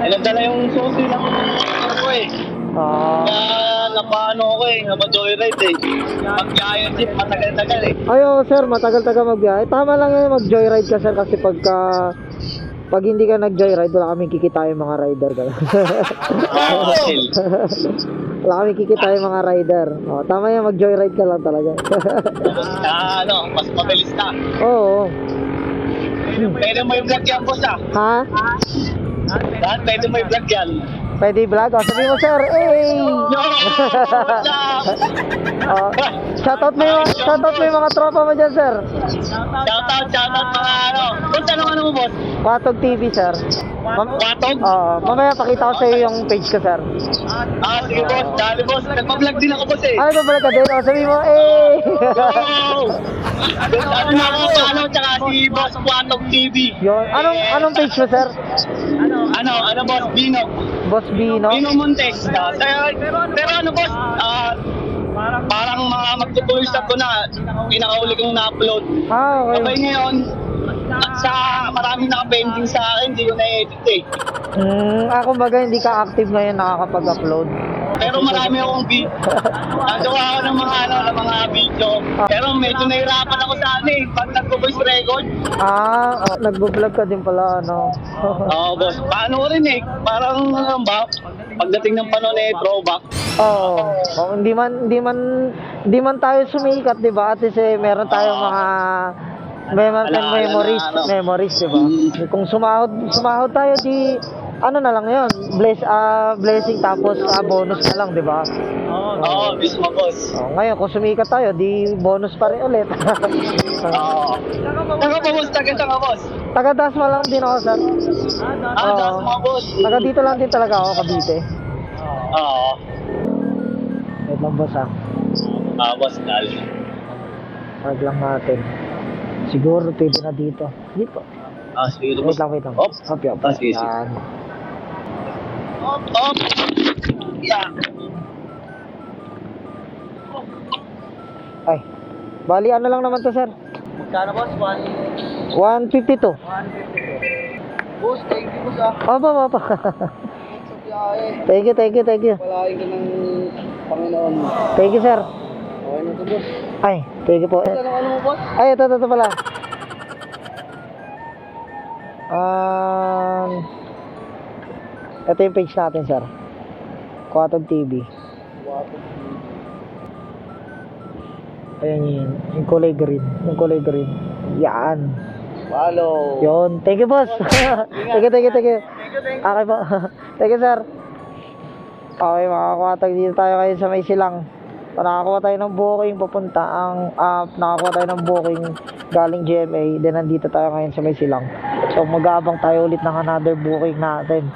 Nagdala yung susi ng ko eh. Kaya napaano ako napa-joyride eh. Mag-giant jeep, matagal-tagal eh. Ayo sir, matagal-tagal magbiyahe. Tama lang yan mag-joyride ka sir kasi pag hindi ka nag-joyride, wala kaming kikita yung mga rider ka lang. Wala kaming kikita yung mga rider. Tama yan, mag-joyride ka lang talaga. Mas mabilis na. Oo. Pwede mo yung vlog yan, boss ah. Ha? Pwede mo yung vlog yan. Pwede vlog? Sabi mo sir, shoutout mo yung mga tropa mo dyan sir. Shoutout mga Boss, ano mo boss? Watog TV sir. Watog? Mamaya pakita ko sa iyo yung page ko sir. Sige boss, dali boss. Nagpa-vlog din ako boss eh. Ay, nagpa-vlog ka din? Sabi mo, Ano na ako follow tsaka si Boss Watog TV. Yun. Anong page mo sir? Ano boss? Bino. Boss Bino? Bino Montes. Pero ano boss? Parang mga magtutuloy ko na pinakauli kong na-upload. Okay. Sabay ngayon, sa marami naka-pending sa akin, hindi ko na-edit eh. Kumbaga hindi ka active ngayon nakakapag-upload. Pero marami akong nagawa ako ng mga video. Pero medyo nahirapan ako sa pag nagpo-voice record. Nagbo-vlog ka din pala, Oo, boss. Paano ko rin eh. Parang pagdating ng panahon throwback. Hindi man tayo sumikat, 'di ba? At least meron tayong mga memories, 'di ba? Kung sumahod tayo di ano na lang 'yon, blessing tapos bonus na lang, 'di ba? Oo, mismo boss. Ngayon kung sumikat tayo, di bonus pa rin ulit. Taga ka boss? Taga Dasma lang din ako, sir. Dasma boss. Taga dito lang din talaga ako, Cavite. Oo. Wait lang boss Boss, dali. Wag lang natin. Siguro pwede na dito. Dito. Sige boss. Wait lang. Op. Sige. Yan. Op. Yeah. Ay. Bali ano lang naman to, sir? Magkano boss? 152. 152. Boss, thank you boss Opo. Thank you. Palain ka ng Panginoon. Thank you, sir. Okay na to boss. Ay, thank you po. Ano mo boss? Ay, ito pala. Ito yung page natin, sir. Watog TV. Ayan yung kulay green. Yan. Follow. Yun. Thank you, boss. Thank you. Okay po. Thank you, sir. Okay, makakakuhatag dito tayo kayo sa may silang. Nakakuha tayo ng booking nakakuha tayo ng booking galing GMA. Then nandito tayo ngayon sa may silang. So mag-aabang tayo ulit ng another booking natin.